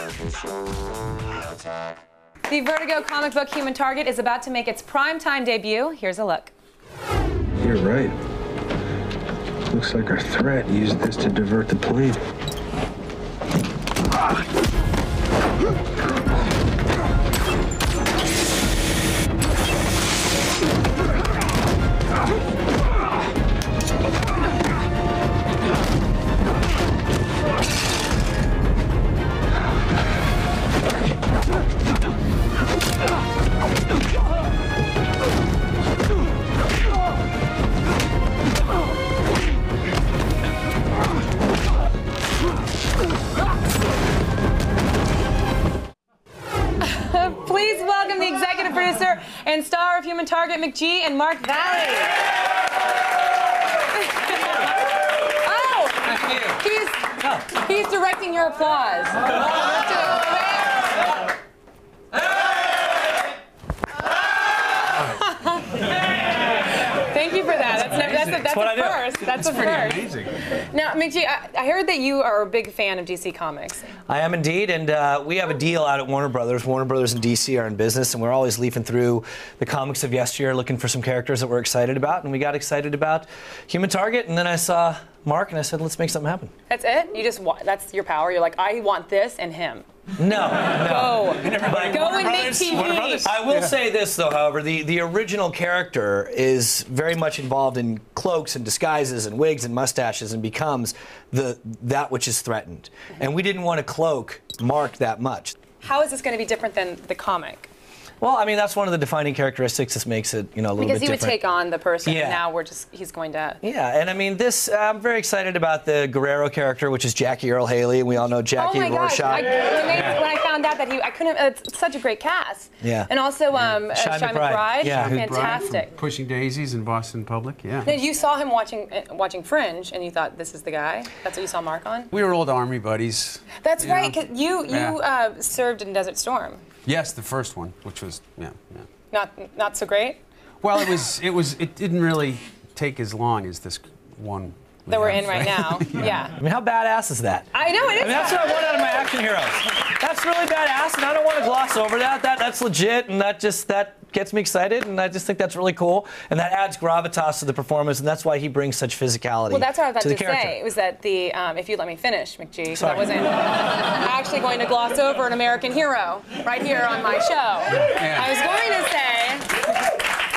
The Vertigo comic book Human Target is about to make its primetime debut. Here's a look. You're right. Looks like our threat used this to divert the plane. Please welcome the executive producer and star of Human Target, McG, and Mark Valley. Oh, he's directing your applause. Thank you for that. That's a first. That's a first. Amazing. Now, McG, I heard that you are a big fan of DC Comics. I am indeed, and we have a deal out at Warner Brothers. Warner Brothers and DC are in business, and we're always leafing through the comics of yesteryear, looking for some characters that we're excited about, and we got excited about Human Target, and then I saw Mark, and I said, let's make something happen. That's it? You just want, that's your power? You're like, I want this and him. No. Go and make TV. I will say this, though, however, the original character is very much involved in cloaks and disguises and wigs and mustaches and becomes that which is threatened. And we didn't want to cloak Mark that much. How is this going to be different than the comic? Well, I mean, that's one of the defining characteristics that makes it, a little bit different. Because he would take on the person, yeah. And now he's going to... Yeah, and I mean, I'm very excited about the Guerrero character, which is Jackie Earle Haley, and we all know Jackie Rorschach. When I found out that I couldn't, it's such a great cast. Yeah. And also, Shai McBride, yeah, fantastic. Pushing Daisies in Boston Public, yeah. Now, you saw him watching Fringe, and you thought, this is the guy? That's what you saw Mark on? We were old Army buddies. That's right, because you served in Desert Storm. Yes, the first one, which was, yeah. Not so great? Well, it didn't really take as long as this one. That we're in right now, yeah. I mean, how badass is that? I know, it is. I mean, that's what I want out of my action heroes. That's really badass, and I don't want to gloss over that. That's legit, and that gets me excited, and I just think that's really cool, and that adds gravitas to the performance, and that's why he brings such physicality. Well, that's what I was about to to say. Was that if you let me finish, McG, because I wasn't actually going to gloss over an American hero right here on my show. Yeah. I was going to say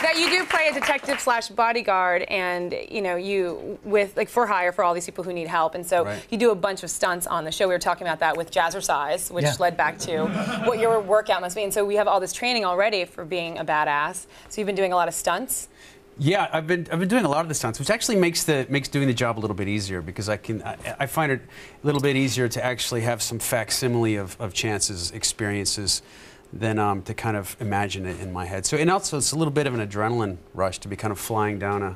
that you do play a detective/bodyguard, and you for hire for all these people who need help, and so you do a bunch of stunts on the show. We were talking about that with Jazzercise, which led back to what your workout must be, and so we have all this training already for being a badass. So you've been doing a lot of stunts. Yeah, I've been doing a lot of the stunts, which actually makes doing the job a little bit easier, because I find it a little bit easier to actually have some facsimile of chances, experiences, than to kind of imagine it in my head. So, and also it's a little bit of an adrenaline rush to be kind of flying down a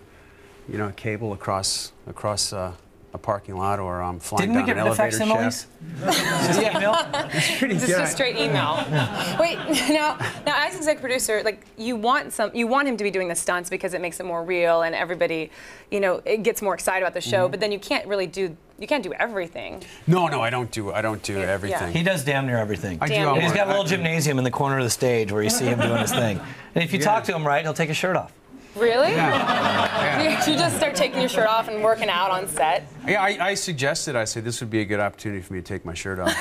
cable across a parking lot, or flying down an elevator shaft. Just email? It's pretty good. Just a straight email. Wait, now as executive producer, you want him to be doing the stunts because it makes it more real, and everybody, it gets more excited about the show. But then you can't really do. You can't do everything. No, I don't do everything. Yeah. He does damn near everything. He's got a little gymnasium in the corner of the stage where you see him doing his thing. And if you talk to him right, he'll take his shirt off. Really? Yeah. You just start taking your shirt off and working out on set? Yeah, I suggested, I said this would be a good opportunity for me to take my shirt off.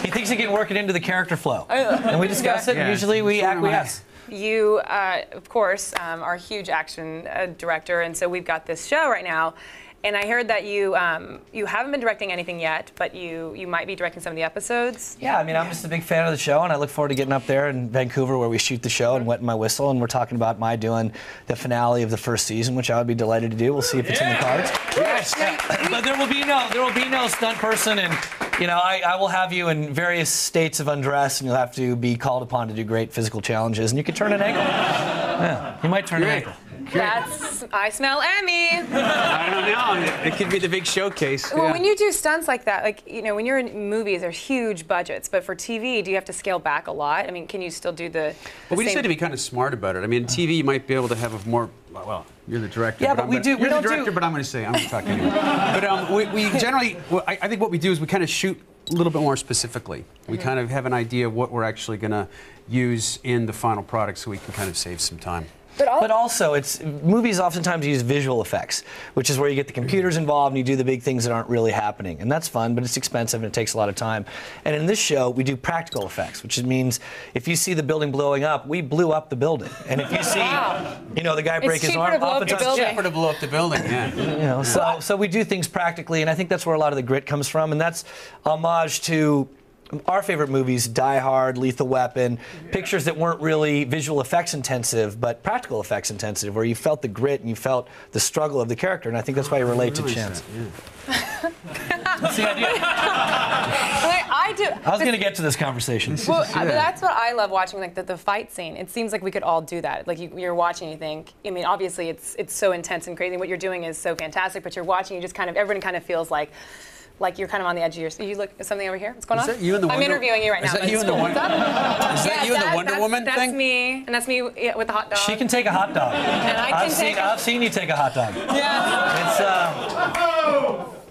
He thinks he can work it into the character flow. And we discuss it, and usually we acquiesce. You, of course, are a huge action director, and so we've got this show right now. And I heard that you haven't been directing anything yet, but you might be directing some of the episodes. Yeah, I mean, I'm just a big fan of the show, and I look forward to getting up there in Vancouver where we shoot the show and wetting my whistle, and we're talking about doing the finale of the first season, which I would be delighted to do. We'll see if it's in the cards. Yes. But there will be no stunt person, and I will have you in various states of undress, and you'll have to be called upon to do great physical challenges, and you can turn an ankle. Yeah, you might turn an ankle. I smell Emmy. I don't know. It could be the big showcase. Well, when you do stunts like that, when you're in movies, there's huge budgets. But for TV, do you have to scale back a lot? I mean, can you still do the Well, we just had to be kind of smart about it. I mean, TV, you might be able to have a more, well, you're the director. Yeah, but you're the director, but I'm going to say, I'm going to talk anyway. But we generally, I think what we do is we kind of shoot a little bit more specifically. We kind of have an idea of what we're actually going to use in the final product, so we can kind of save some time. But also, movies oftentimes use visual effects, which is where you get the computers involved and you do the big things that aren't really happening. And that's fun, but it's expensive and it takes a lot of time. And in this show, we do practical effects, which means if you see the building blowing up, we blew up the building. And if you see, you know, the guy break his arm, It's cheaper to blow up the building, yeah. You know, so we do things practically, and I think that's where a lot of the grit comes from, and that's homage to our favorite movies, Die Hard, Lethal Weapon, pictures that weren't really visual effects intensive, but practical effects intensive, where you felt the grit and you felt the struggle of the character, and I think that's why you relate to Chance. That's the idea. I was going to get to this conversation. Well, that's what I love watching, like the fight scene. It seems like we could all do that. Like you're watching, you think, I mean, obviously it's so intense and crazy. What you're doing is so fantastic, but you're watching, you just kind of, everyone kind of feels like you're kind of on the edge of your seat. You look, something over here? What's going on? Is that you and the I'm interviewing you right now. Is that you and the Wonder Woman thing? That's me, and that's me with the hot dog. She can take a hot dog. And I've seen you take a hot dog. Yeah.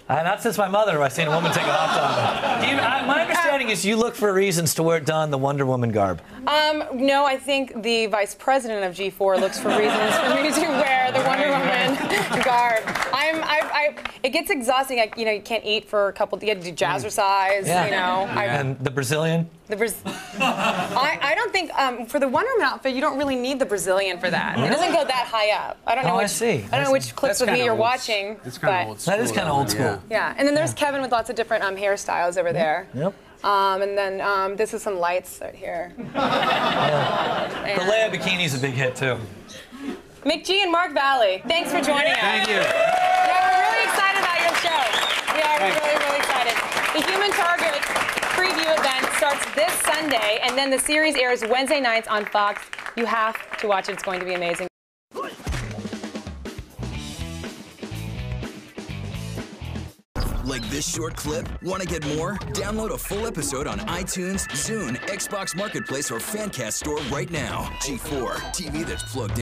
It's not since my mother have I seen a woman take a hot dog. My understanding is you look for reasons to wear don the Wonder Woman garb. No, I think the vice president of G4 looks for reasons for me to wear the Wonder Woman garb. It gets exhausting. You know, you can't eat for a couple. You have to do jazzercise. Yeah. You know. And the Brazilian. I don't think for the Wonder Woman outfit you don't really need the Brazilian for that. It doesn't go that high up. I don't know. I don't know which clips of me you're watching. It's kind of old school. That is kind of old school. Yeah. And then there's Kevin with lots of different hairstyles over there. Yep. And then this is some lights right here. The Leia bikini is a big hit too. McG and Mark Valley, thanks for joining us. Thank you. Yeah, we're really excited about your show. We are really, really excited. The Human Target preview event starts this Sunday, and then the series airs Wednesday nights on Fox. You have to watch it. It's going to be amazing. Like this short clip? Want to get more? Download a full episode on iTunes, Zune, Xbox Marketplace, or Fancast Store right now. G4, TV that's plugged in.